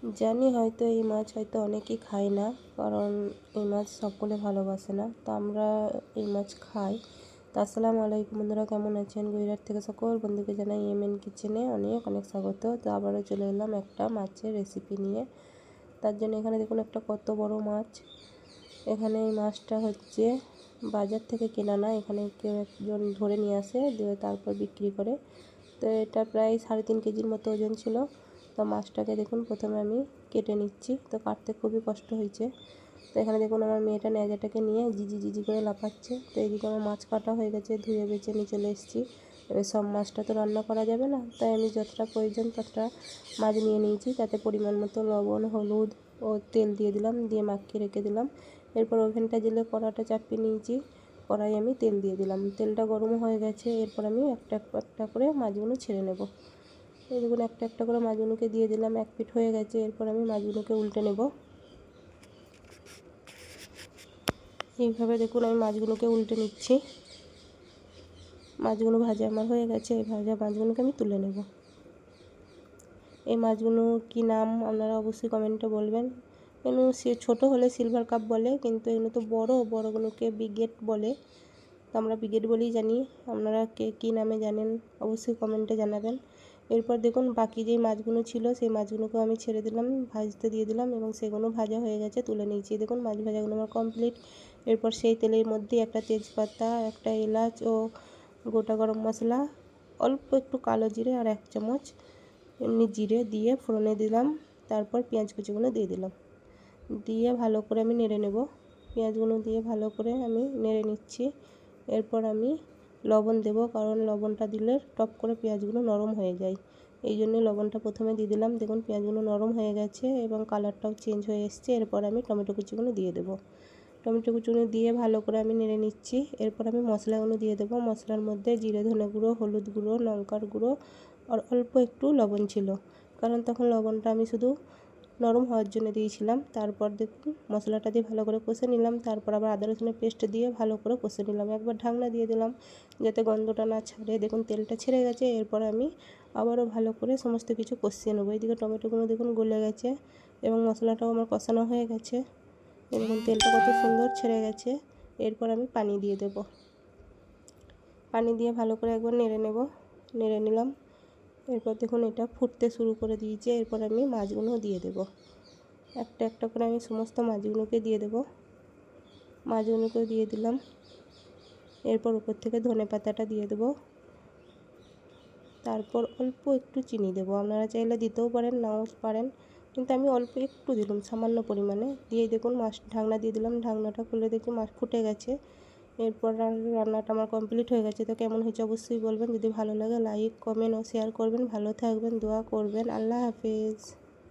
জানি হয়তো এই মাছ হয়তো অনেকেই খায় না, কারণ এই মাছ সকলে ভালোবাসে না, তো আমরা এই মাছ খাই। তো আসসালামু আলাইকুম বন্ধুরা, কেমন আছেন? গুজরাট থেকে সকল বন্ধুকে জানাই এমএন কিচেনে অনেক অনেক স্বাগত। তো আবারও চলে এলাম একটা মাছের রেসিপি নিয়ে। তার জন্য এখানে দেখুন একটা কত বড় মাছ। এখানে এই মাছটা হচ্ছে বাজার থেকে কেনা না, এখানে কেউ একজন ধরে নিয়ে আসে, দিয়ে তারপর বিক্রি করে। তো এটা প্রায় 3.5 কেজির মতো ওজন ছিল। তো মাছটাকে দেখুন প্রথমে আমি কেটে নিচ্ছি, তো কাটতে খুবই কষ্ট হয়েছে। তো এখানে দেখুন আমার মেয়েটা ন্যাজাটাকে নিয়ে জিজি করে লাফাচ্ছে। তো এইদিকে আমার মাছ কাটা হয়ে গেছে, ধুয়ে বেছে নিয়ে চলে এসেছি। এবার সব মাছটা তো রান্না করা যাবে না, তাই আমি যতটা প্রয়োজন ততটা মাছ নিয়ে নিয়েছি। তাতে পরিমাণ মতো লবণ, হলুদ ও তেল দিয়ে দিলাম, দিয়ে মাখিয়ে রেখে দিলাম। এরপর ওভেনটা জেলে কড়াটা চাপিয়ে নিয়েছি, কড়াই আমি তেল দিয়ে দিলাম। তেলটা গরম হয়ে গেছে, এরপর আমি একটা একটা করে মাছগুলো ছেড়ে নেব। এই দেখুন একটা একটা করে মাছগুলোকে দিয়ে দিলাম, এক পিঠ হয়ে গেছে। এরপর আমি মাছগুলোকে উল্টে নেব। এইভাবে দেখুন আমি মাছগুলোকে উল্টে নিচ্ছি। মাছগুলো ভাজা আমার হয়ে গেছে, এই ভাজা মাছগুলোকে আমি তুলে নেব। এই মাছগুলো কি নাম আপনারা অবশ্যই কমেন্টে বলবেন। এগুলো সে ছোটো হলে সিলভার কাপ বলে, কিন্তু এগুলো তো বড়গুলোকে বিগেট বলে। তো আমরা বিগেট বলেই জানি, আপনারা কে কী নামে জানেন অবশ্যই কমেন্টে জানাবেন। এরপর দেখুন বাকি যেই মাছগুলো ছিল সেই মাছগুলোকেও আমি ছেড়ে দিলাম, ভাজতে দিয়ে দিলাম, এবং সেগুলো ভাজা হয়ে গেছে, তুলে নিয়েছি। দেখুন মাছ ভাজাগুলো আমার কমপ্লিট। এরপর সেই তেলের মধ্যে একটা তেজপাতা, একটা এলাচ ও গোটা গরম মশলা, অল্প একটু কালো জিরে আর 1 চামচ এমনি জিরে দিয়ে ফোড়নে দিলাম। তারপর পেঁয়াজ কুচিগুলো দিয়ে দিলাম, দিয়ে ভালো করে আমি নেড়ে নেব। পেঁয়াজগুলো দিয়ে ভালো করে আমি নেড়ে নিচ্ছি। এরপর আমি লবণ দেব, কারণ লবণটা দিলে টপ করে পেঁয়াজগুলো নরম হয়ে যায়, এই জন্য লবণটা প্রথমে দিয়ে দিলাম। দেখুন পেঁয়াজগুলো নরম হয়ে গেছে এবং কালারটাও চেঞ্জ হয়ে এসছে। এরপর আমি টমেটো কুচিগুলো দিয়ে দেবো। টমেটো কুচিগুলো দিয়ে ভালো করে আমি নেড়ে নিচ্ছি। এরপর আমি মশলাগুলো দিয়ে দেবো। মশলার মধ্যে জিরে ধনে গুঁড়ো, হলুদ গুঁড়ো, লঙ্কার গুঁড়ো আর অল্প একটু লবণ ছিল, কারণ তখন লবণটা আমি শুধু নরম হওয়ার জন্য দিয়েছিলাম। তারপর দেখুন মশলাটা দিয়ে ভালো করে কষে নিলাম। তারপর আবার আদা রসুনের পেস্ট দিয়ে ভালো করে কষে নিলাম। একবার ঢাকনা দিয়ে দিলাম যাতে গন্ধটা না ছাড়ে। দেখুন তেলটা ছেড়ে গেছে। এরপর আমি আবারও ভালো করে সমস্ত কিছু কষিয়ে নেবো। এইদিকে টমেটোগুলো দেখুন গলে গেছে এবং মশলাটাও আমার কষানো হয়ে গেছে। দেখুন তেলটা কত সুন্দর ছেড়ে গেছে। এরপর আমি পানি দিয়ে দেব। পানি দিয়ে ভালো করে একবার নেড়ে নেব। নেড়ে নিলাম। এরপর দেখুন এটা ফুটতে শুরু করে দিয়েছে। এরপর আমি মাছগুলো দিয়ে দেব। একটা একটা করে আমি সমস্ত মাছগুলোকে দিয়ে দেব। মাছগুলোকেও দিয়ে দিলাম। এরপর উপর থেকে ধনে পাতাটা দিয়ে দেব। তারপর অল্প একটু চিনি দেব, আপনারা চাইলে দিতেও পারেন নাও পারেন, কিন্তু আমি অল্প একটু দিলাম সামান্য পরিমাণে। দিয়ে দেখুন মাছ ঢাকনা দিয়ে দিলাম। ঢাকনাটা খুলে দেখি মাছ ফুটে গেছে। এরপর রান্নাটা আমার কমপ্লিট হয়ে গেছে। তো কেমন হয়েছে অবশ্যই বলবেন। যদি ভালো লাগে লাইক কমেন্ট ও শেয়ার করবেন। ভালো থাকবেন, দোয়া করবেন। আল্লাহ হাফেজ।